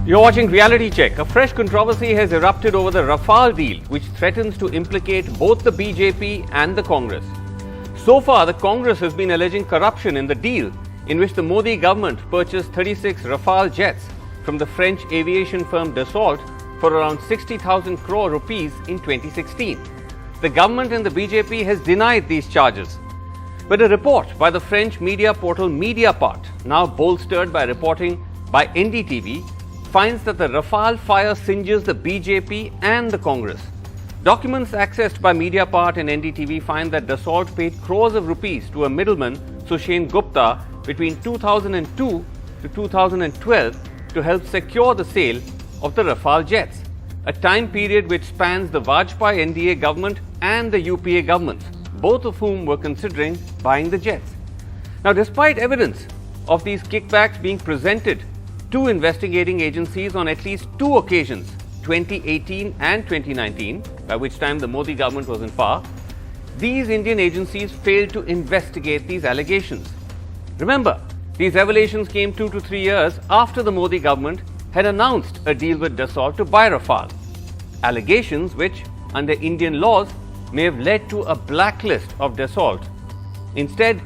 You're watching Reality Check. A fresh controversy has erupted over the Rafale deal, which threatens to implicate both the BJP and the Congress. So far, the Congress has been alleging corruption in the deal in which the Modi government purchased 36 Rafale jets from the French aviation firm Dassault for around 60,000 crore rupees in 2016. The government and the BJP has denied these charges. But a report by the French media portal Mediapart, now bolstered by reporting by NDTV, finds that the Rafale Fire singes the BJP and the Congress. Documents accessed by Mediapart and NDTV find that Dassault paid crores of rupees to a middleman, Sushen Gupta, between 2002 to 2012 to help secure the sale of the Rafale jets, a time period which spans the Vajpayee NDA government and the UPA governments, both of whom were considering buying the jets. Now, despite evidence of these kickbacks being presented to investigating agencies on at least two occasions, 2018 and 2019, by which time the Modi government was in power, these Indian agencies failed to investigate these allegations. Remember, these revelations came 2 to 3 years after the Modi government had announced a deal with Dassault to buy Rafale. Allegations which, under Indian laws, may have led to a blacklist of Dassault. Instead,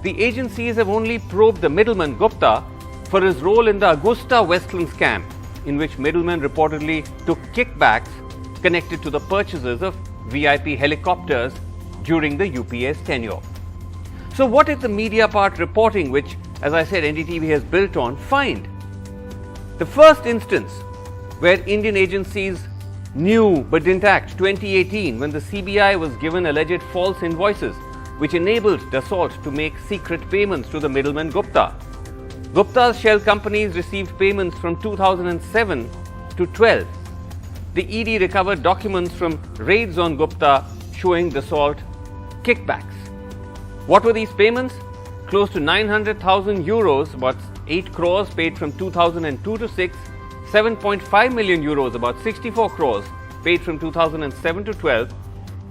the agencies have only probed the middleman Gupta for his role in the Augusta Westland scam, in which middlemen reportedly took kickbacks connected to the purchases of VIP helicopters during the UPA's tenure. So what did the Mediapart reporting, which, as I said, NDTV has built on, find? The first instance where Indian agencies knew but didn't act, 2018, when the CBI was given alleged false invoices which enabled Dassault to make secret payments to the middleman Gupta. Gupta's shell companies received payments from 2007 to 12. The ED recovered documents from raids on Gupta showing Dassault kickbacks. What were these payments? Close to 900,000 euros, about 8 crores paid from 2002 to 6, 7.5 million euros, about 64 crores paid from 2007 to 12.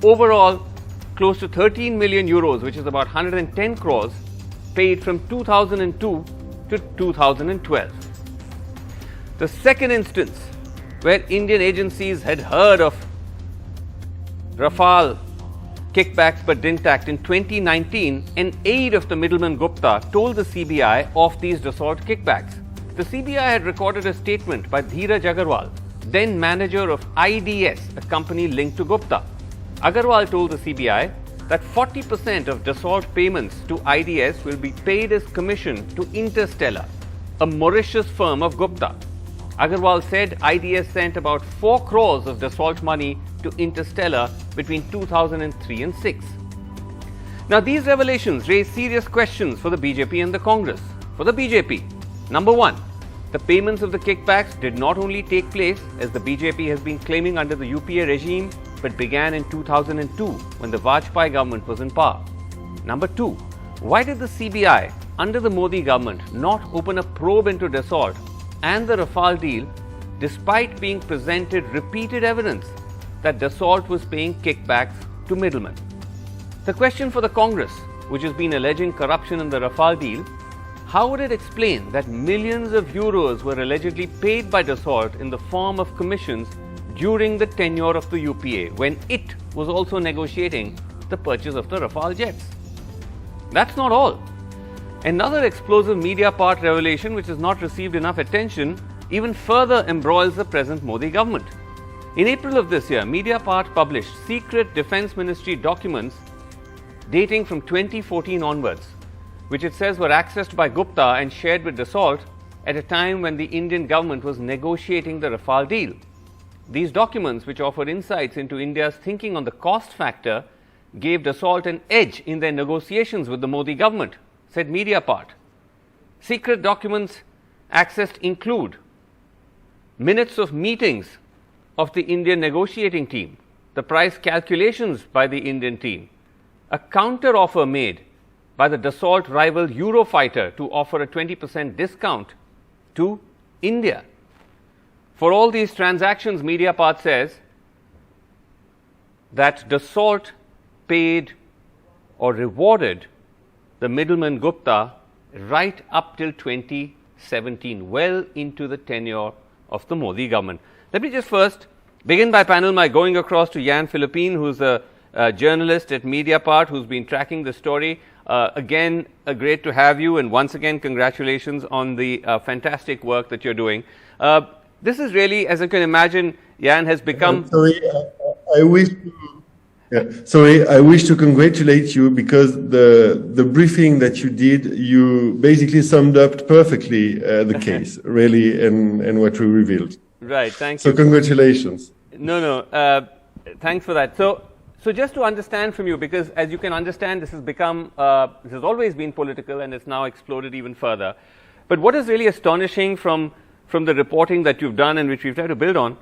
Overall, close to 13 million euros, which is about 110 crores, paid from 2002 to 2012. The second instance where Indian agencies had heard of Rafale kickbacks but didn't act, in 2019, an aide of the middleman Gupta told the CBI of these Dassault kickbacks. The CBI had recorded a statement by Dheeraj Agarwal, then manager of IDS, a company linked to Gupta. Agarwal told the CBI that 40% of Dassault payments to IDS will be paid as commission to Interstellar, a Mauritius firm of Gupta. Agarwal said IDS sent about 4 crores of Dassault money to Interstellar between 2003 and 6. Now, these revelations raise serious questions for the BJP and the Congress. For the BJP, number one, the payments of the kickbacks did not only take place, as the BJP has been claiming, under the UPA regime, but began in 2002 when the Vajpayee government was in power. Number two, why did the CBI under the Modi government not open a probe into Dassault and the Rafale deal despite being presented repeated evidence that Dassault was paying kickbacks to middlemen? The question for the Congress, which has been alleging corruption in the Rafale deal, how would it explain that millions of euros were allegedly paid by Dassault in the form of commissions during the tenure of the UPA, when it was also negotiating the purchase of the Rafale jets? That's not all. Another explosive Mediapart revelation, which has not received enough attention, even further embroils the present Modi government. In April of this year, Mediapart published secret Defence Ministry documents dating from 2014 onwards, which it says were accessed by Gupta and shared with Dassault at a time when the Indian government was negotiating the Rafale deal. These documents, which offer insights into India's thinking on the cost factor, gave Dassault an edge in their negotiations with the Modi government, said Mediapart. Secret documents accessed include minutes of meetings of the Indian negotiating team, the price calculations by the Indian team, a counter offer made by the Dassault rival Eurofighter to offer a 20% discount to India. For all these transactions, Mediapart says that Dassault paid or rewarded the middleman Gupta right up till 2017, well into the tenure of the Modi government. Let me just first begin by going across to Jan Philippine, who's a journalist at Mediapart, who's been tracking the story. Again, great to have you, and once again, congratulations on the fantastic work that you're doing. This is really, as you can imagine, Jan has become... Sorry, I wish to congratulate you because the briefing that you did, you basically summed up perfectly the case, really, and what we revealed. Right, thank you. So congratulations. No, thanks for that. So just to understand from you, because as you can understand, this has become, this has always been political and it's now exploded even further. But what is really astonishing from the reporting that you've done and which we've tried to build on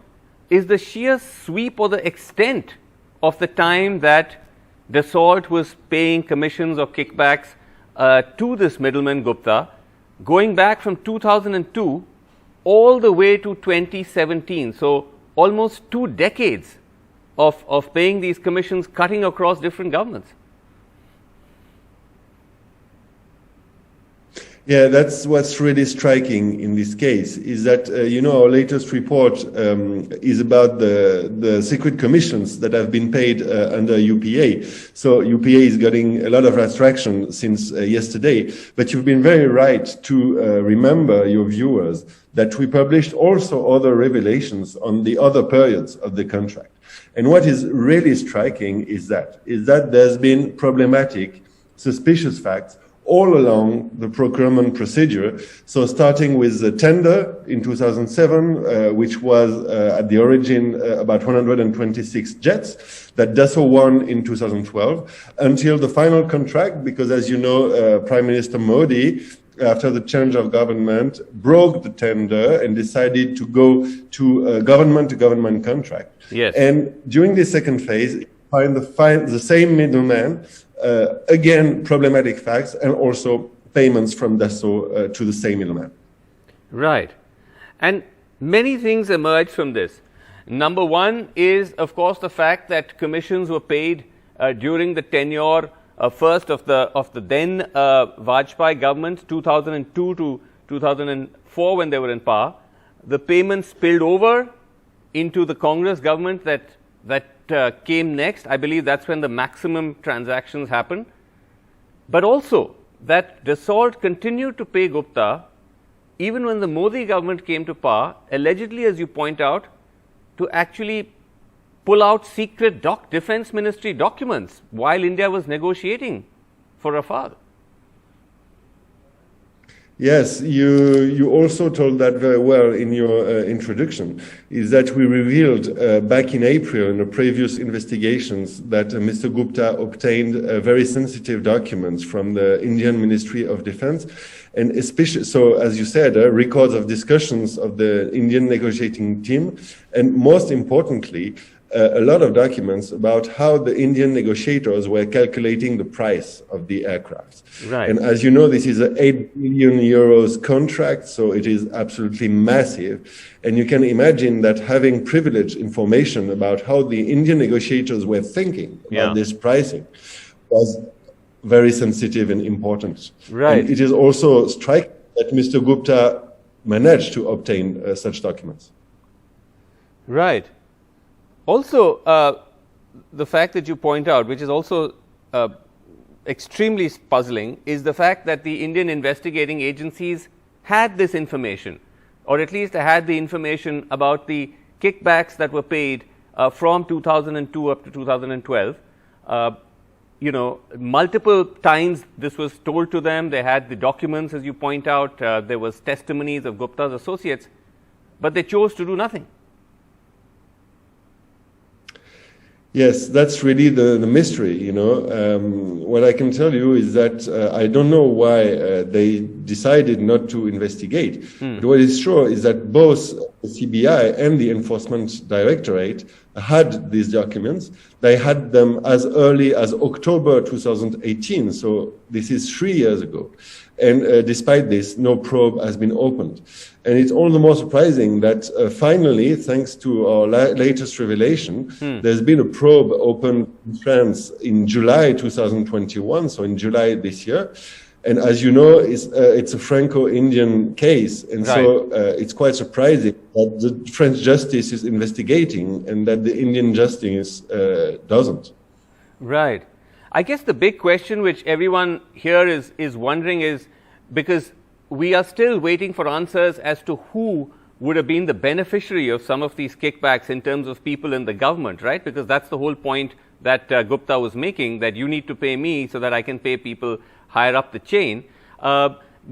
is the sheer sweep or the extent of the time that Dassault was paying commissions or kickbacks to this middleman Gupta, going back from 2002 all the way to 2017. So almost 2 decades of paying these commissions, cutting across different governments. Yeah, that's what's really striking in this case, is that, our latest report is about the secret commissions that have been paid under UPA. So UPA is getting a lot of attraction since yesterday, but you've been very right to remember your viewers that we published also other revelations on the other periods of the contract. And what is really striking is that there's been problematic, suspicious facts all along the procurement procedure. So starting with the tender in 2007, which was at the origin about 126 jets that Dassault won in 2012, until the final contract, because as you know, Prime Minister Modi, after the change of government, broke the tender and decided to go to a government-to-government contract. Yes. And during the second phase, find the same middleman, again, problematic facts, and also payments from Dassault to the same middleman. Right. And many things emerge from this. Number one is, of course, the fact that commissions were paid during the tenure first of the then Vajpayee government, 2002 to 2004, when they were in power. The payments spilled over into the Congress government that came next. I believe that's when the maximum transactions happened. But also that Dassault continued to pay Gupta even when the Modi government came to power, allegedly, as you point out, to actually pull out secret defense ministry documents while India was negotiating for Rafale. Yes, you also told that very well in your introduction, is that we revealed back in April in the previous investigations that Mr. Gupta obtained very sensitive documents from the Indian Ministry of Defense, and especially, so as you said, records of discussions of the Indian negotiating team, and most importantly, a lot of documents about how the Indian negotiators were calculating the price of the aircraft. Right. And as you know, this is an 8 billion euros contract, so it is absolutely massive. And you can imagine that having privileged information about how the Indian negotiators were thinking about this pricing was very sensitive and important. Right. And it is also striking that Mr. Gupta managed to obtain such documents. Right. Also, the fact that you point out, which is also extremely puzzling, is the fact that the Indian investigating agencies had this information, or at least had the information about the kickbacks that were paid from 2002 up to 2012. Multiple times this was told to them. They had the documents, as you point out. There was testimonies of Gupta's associates, but they chose to do nothing. Yes, that's really the mystery, What I can tell you is that I don't know why they decided not to investigate. But what is sure is that both the CBI and the Enforcement Directorate had these documents. They had them as early as October 2018, so this is 3 years ago. And despite this, no probe has been opened. And it's all the more surprising that finally, thanks to our latest revelation, there's been a probe opened in France in July 2021, so in July this year, And as you know, it's a Franco-Indian case, and so it's quite surprising that the French justice is investigating and that the Indian justice doesn't. Right. I guess the big question which everyone here is wondering is, because we are still waiting for answers as to who would have been the beneficiary of some of these kickbacks in terms of people in the government, right? Because that's the whole point that Gupta was making, that you need to pay me so that I can pay people higher up the chain.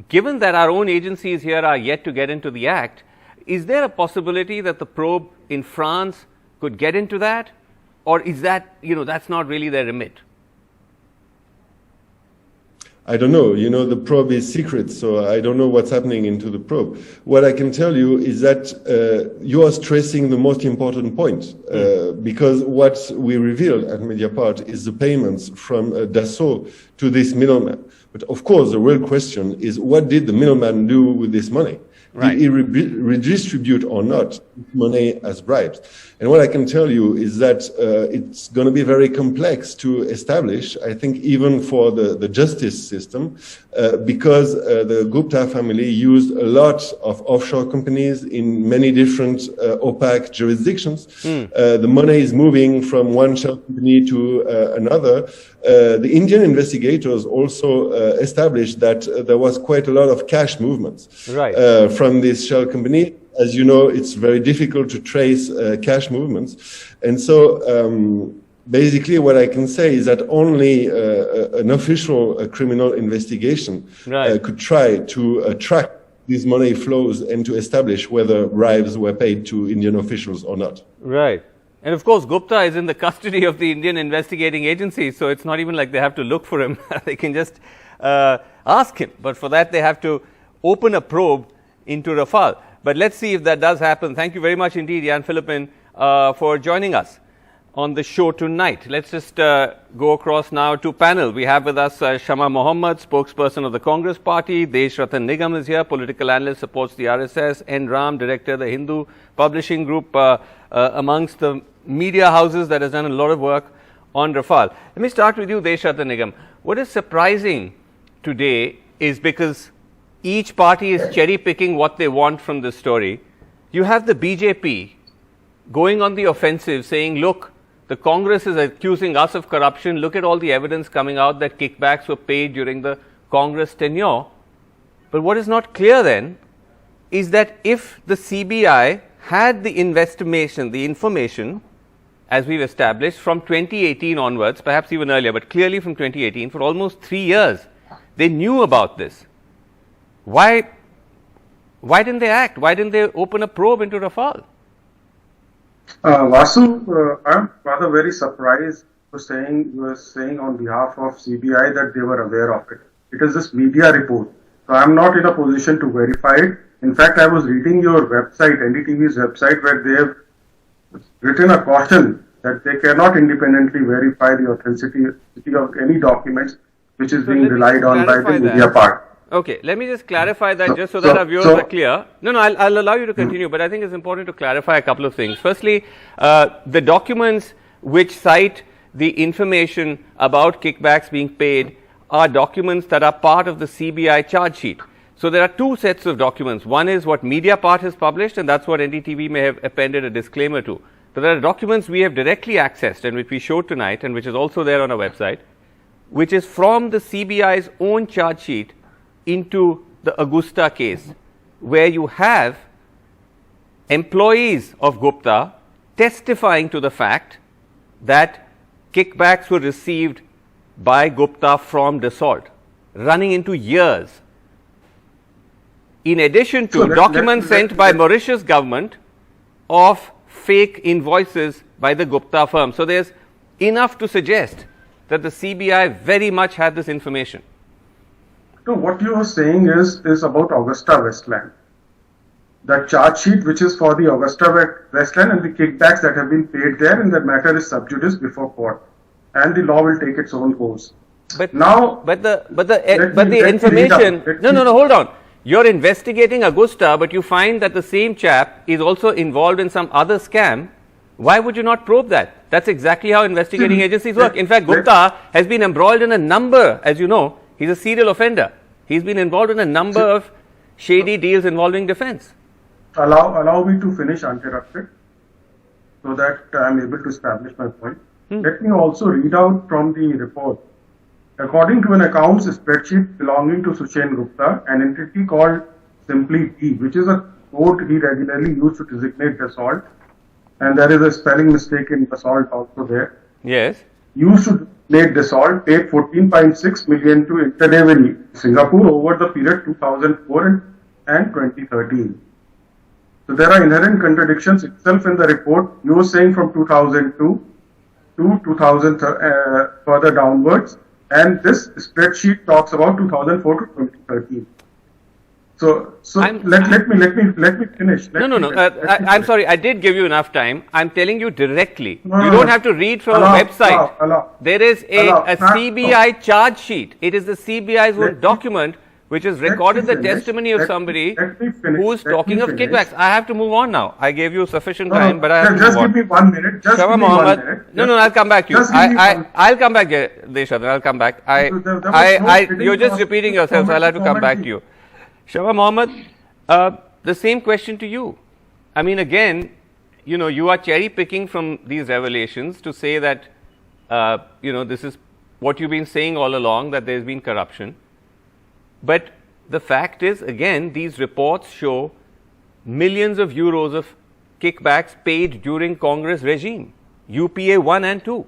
Given that our own agencies here are yet to get into the act, is there a possibility that the probe in France could get into that? Or is that, that's not really their remit? I don't know. The probe is secret, so I don't know what's happening into the probe. What I can tell you is that you are stressing the most important point, because what we revealed at Mediapart is the payments from Dassault to this middleman. But of course, the real question is, what did the middleman do with this money? Right. Did he redistribute or not money as bribes? And what I can tell you is that it's going to be very complex to establish, I think, even for the justice system, because the Gupta family used a lot of offshore companies in many different opaque jurisdictions. The money is moving from one shell company to another. The Indian investigators also established that there was quite a lot of cash movements from this shell company. As you know, it's very difficult to trace cash movements. And so basically what I can say is that only an official criminal investigation could try to track these money flows and to establish whether bribes were paid to Indian officials or not. Right. And of course, Gupta is in the custody of the Indian investigating agency, so it's not even like they have to look for him. They can just ask him. But for that, they have to open a probe into Rafale. But let's see if that does happen. Thank you very much indeed, Jan Philippin, for joining us on the show tonight. Let's just go across now to panel. We have with us Shama Mohammed, spokesperson of the Congress Party. Desh Ratan Nigam is here, political analyst, supports the RSS. N. Ram, director, the Hindu Publishing Group, amongst the media houses that has done a lot of work on Rafale. Let me start with you, Desh Ratan Nigam. What is surprising today is, because each party is cherry-picking what they want from this story, you have the BJP going on the offensive, saying, look, the Congress is accusing us of corruption. Look at all the evidence coming out that kickbacks were paid during the Congress tenure. But what is not clear then is that if the CBI had the investigation, the information, as we've established, from 2018 onwards, perhaps even earlier, but clearly from 2018, for almost 3 years, they knew about this. Why didn't they act? Why didn't they open a probe into Rafale? Vasu, I'm rather very surprised you were saying on behalf of CBI that they were aware of it. It is this media report. So I'm not in a position to verify it. In fact, I was reading your website, NDTV's website, where they have written a caution that they cannot independently verify the authenticity of any documents which is being relied on by the Mediapart. Okay, let me just clarify that just so that our viewers are clear. No, I'll allow you to continue, but I think it's important to clarify a couple of things. Firstly, the documents which cite the information about kickbacks being paid are documents that are part of the CBI charge sheet. So there are two sets of documents. One is what Mediapart has published, and that's what NDTV may have appended a disclaimer to. But there are documents we have directly accessed and which we showed tonight and which is also there on our website, which is from the CBI's own charge sheet into the Augusta case, where you have employees of Gupta testifying to the fact that kickbacks were received by Gupta from Dassault, running into years. In addition to documents sent by Mauritius government of fake invoices by the Gupta firm. So there's enough to suggest that the CBI very much had this information. So what you are saying is about Augusta Westland. The charge sheet which is for the Augusta Westland and the kickbacks that have been paid there, and the matter is sub judice before court, and the law will take its own course. But now, but the information. No, hold on. You're investigating Augusta, but you find that the same chap is also involved in some other scam. Why would you not probe that? That's exactly how investigating agencies work. In fact, Gupta has been embroiled in a number, as you know. He's a serial offender. He's been involved in a number of shady deals involving defense. Allow me to finish uninterrupted so that I am able to establish my point. Let me also read out from the report. According to an accounts spreadsheet belonging to Sushen Gupta, an entity called Simply D, which is a code he regularly used to designate Dassault, and there is a spelling mistake in Dassault also there. Yes. Used to designate Dassault, paid 14.6 million to Internet Singapore over the period 2004 and 2013. So there are inherent contradictions itself in the report. You were saying from 2002 to 2000 further downwards, and this spreadsheet talks about 2004 to 2013. So let me finish. I'm sorry. I did give you enough time. I'm telling you directly. You don't have to read from a website. There is a CBI charge sheet. It is the CBI's own document which has recorded the testimony of somebody who's talking of kickbacks. I have to move on now. I gave you sufficient time, but I have to move on. Just give me 1 minute. Just give me 1 minute. No, I'll come back to you. I'll come back, Deshadar. I'll come back. You're just repeating yourself, so I'll have to come back to you. Shama Mohammed, the same question to you. I mean, again, you are cherry picking from these revelations to say that, this is what you've been saying all along, that there's been corruption. But the fact is, again, these reports show millions of euros of kickbacks paid during Congress regime, UPA I and II.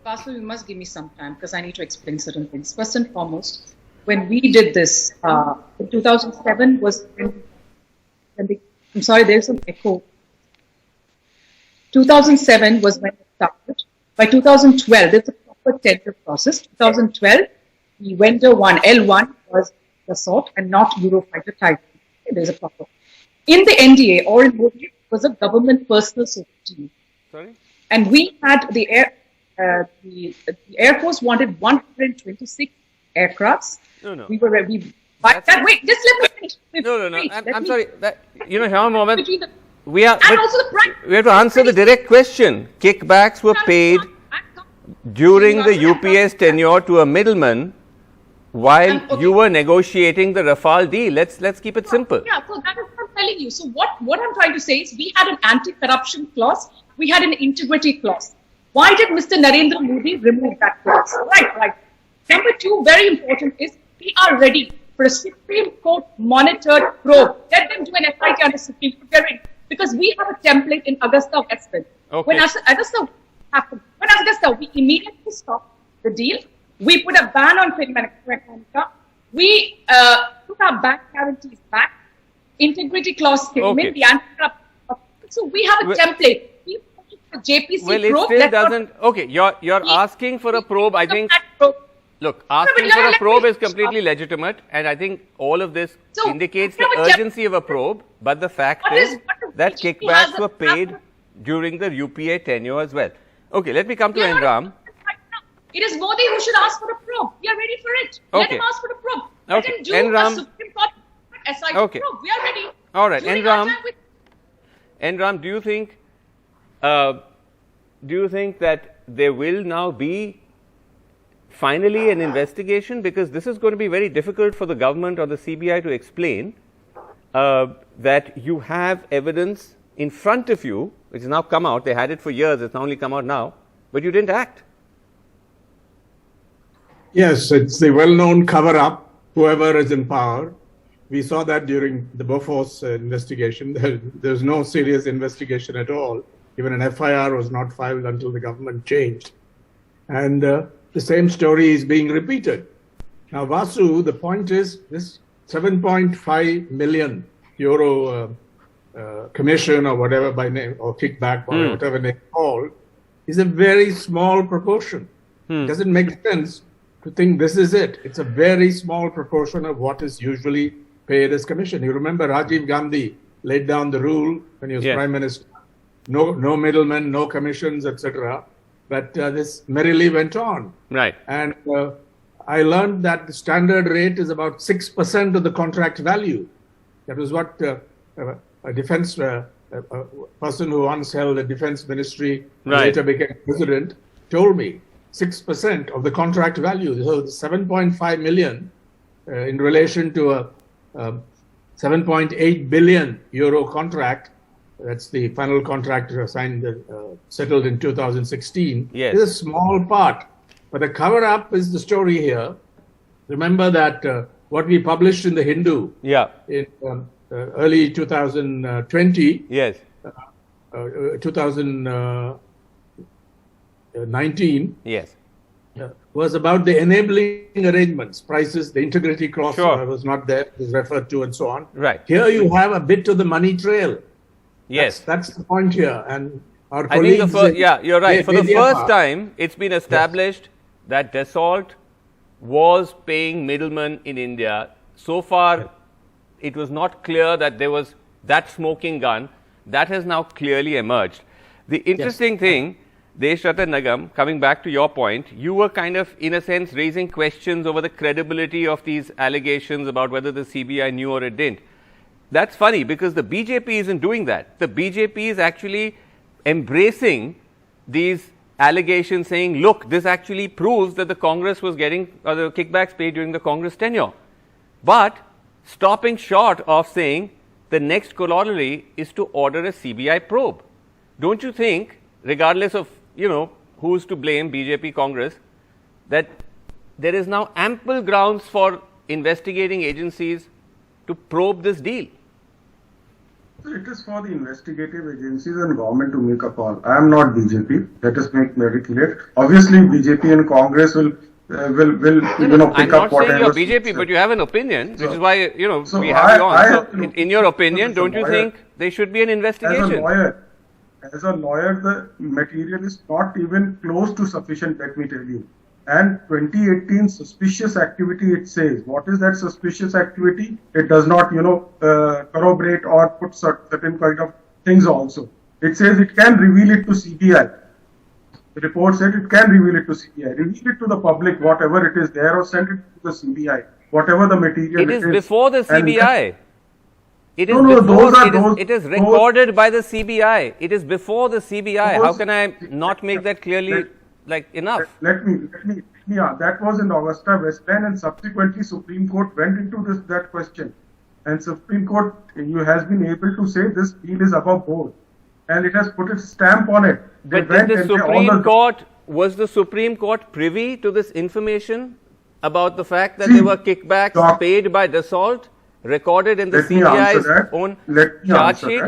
Vasu, you must give me some time because I need to explain certain things. First and foremost, when we did this, in 2007 was when I'm sorry, there's some echo. 2007 was when it started. By 2012, there's a proper tender process. 2012, the vendor one, L1, was the sort and not Eurofighter type. There's a proper. In the NDA or in Modi, it was a government personal safety team. Sorry? And we had the Air Force wanted 126 aircrafts. No. We were ready. But that, wait, just let me finish. No. I'm sorry. Shama Mohammed, we and also the price. We have to answer the direct question. Kickbacks were paid during the UPA's tenure to a middleman while you were negotiating the Rafale deal. Let's keep it simple. Yeah, so that is what I'm telling you. So what I'm trying to say is we had an anti-corruption clause, we had an integrity clause. Why did Mr. Narendra Modi remove that clause? Right. Number two, very important, is we are ready for a Supreme Court monitored probe. Let them do an FIT under Supreme Court, because we have a template in Augusta, Westfield. Okay. When Augusta happened, we immediately stopped the deal. We put a ban on Finmeca. We took our bank guarantees back. Integrity clause came in. The so we have a template. We put the JPC well, it probe. Still doesn't. Okay, you're asking for a probe. I think. Look, asking for a probe is completely legitimate, and I think all of this indicates the urgency of a probe. But the fact is that kickbacks were paid during the UPA tenure as well. Okay, let me come to Enram. It is Modi who should ask for a probe. We are ready for it. Let him ask for a probe. Let him do a Supreme Court SIT probe. We are ready. All right, Enram, do you think that there will now be finally an investigation? Because this is going to be very difficult for the government or the CBI to explain that you have evidence in front of you, which has now come out. They had it for years. It's only come out now, but you didn't act. Yes, it's the well-known cover-up, whoever is in power. We saw that during the Bofors investigation. There's no serious investigation at all. Even an FIR was not filed until the government changed. And the same story is being repeated. Now, Vasu, the point is this 7.5 million euro commission or whatever by name, or kickback, or whatever name called, is a very small proportion. It doesn't make sense to think this is it. It's a very small proportion of what is usually paid as commission. You remember Rajiv Gandhi laid down the rule when he was Prime Minister. No middlemen, no commissions, etc. But this merrily went on. Right. And I learned that the standard rate is about 6% of the contract value. That was what a defense person who once held a defense ministry, later became president, told me. 6% of the contract value. So the 7.5 million in relation to a 7.8 billion euro contract. That's the final contract signed, settled in 2016. Yes. It's a small part. But the cover-up is the story here. Remember that what we published in the Hindu in early 2020, Yes. 2019, Yes. was about the enabling arrangements, prices, the integrity clause was not there, it was referred to and so on. Right. Here you have a bit of the money trail. Yes. That's the point here. And our I think colleagues... you're right. For the Mediapart, first time, it's been established that Dassault was paying middlemen in India. So far, it was not clear that there was that smoking gun. That has now clearly emerged. The interesting thing, Deshratan Nagam, coming back to your point, you were kind of, in a sense, raising questions over the credibility of these allegations about whether the CBI knew or it didn't. That's funny because the BJP isn't doing that. The BJP is actually embracing these allegations, saying, look, this actually proves that the Congress was getting the kickbacks paid during the Congress tenure. But stopping short of saying the next corollary is to order a CBI probe. Don't you think, regardless of, who's to blame, BJP, Congress, that there is now ample grounds for investigating agencies to probe this deal? It is for the investigative agencies and government to make a call. I am not BJP. Let us make very clear. Obviously, BJP and Congress will pick up whatever. I'm not saying you're BJP, but you have an opinion, which is why we have you on. In your opinion, don't you think there should be an investigation? As a lawyer, the material is not even close to sufficient. Let me tell you. And 2018 suspicious activity, it says. What is that suspicious activity? It does not, corroborate or put certain kind of things also. It says it can reveal it to CBI. The report said it can reveal it to CBI. Reveal it to the public, whatever it is there, or send it to the CBI. Whatever the material it is. Before the CBI. It is it is recorded by the CBI. It is before the CBI. How can I not make that clearly? Enough. Let me. That was in Augusta Westland, and subsequently Supreme Court went into that question, and Supreme Court has been able to say this deal is above board, and it has put its stamp on it. But was the Supreme Court privy to this information about the fact that there were kickbacks paid by Dassault, recorded in the CBI's own charge sheet?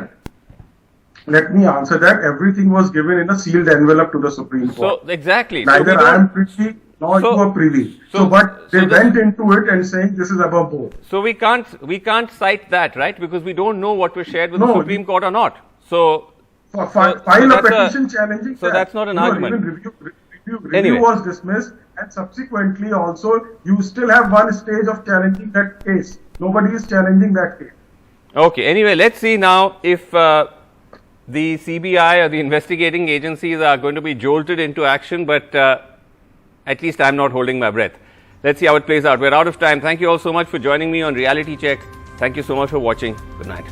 Let me answer that. Everything was given in a sealed envelope to the Supreme Court. So, exactly. Neither I am privy nor you are privy. But they went into it and saying this is above board. So we can't cite that, right? Because we don't know what was shared with the Supreme Court or not. So file a petition challenging. So that's not an argument. Review was dismissed, and subsequently also you still have one stage of challenging that case. Nobody is challenging that case. Okay. Anyway, let's see now if the CBI or the investigating agencies are going to be jolted into action, but at least I'm not holding my breath. Let's see how it plays out. We're out of time. Thank you all so much for joining me on Reality Check. Thank you so much for watching. Good night.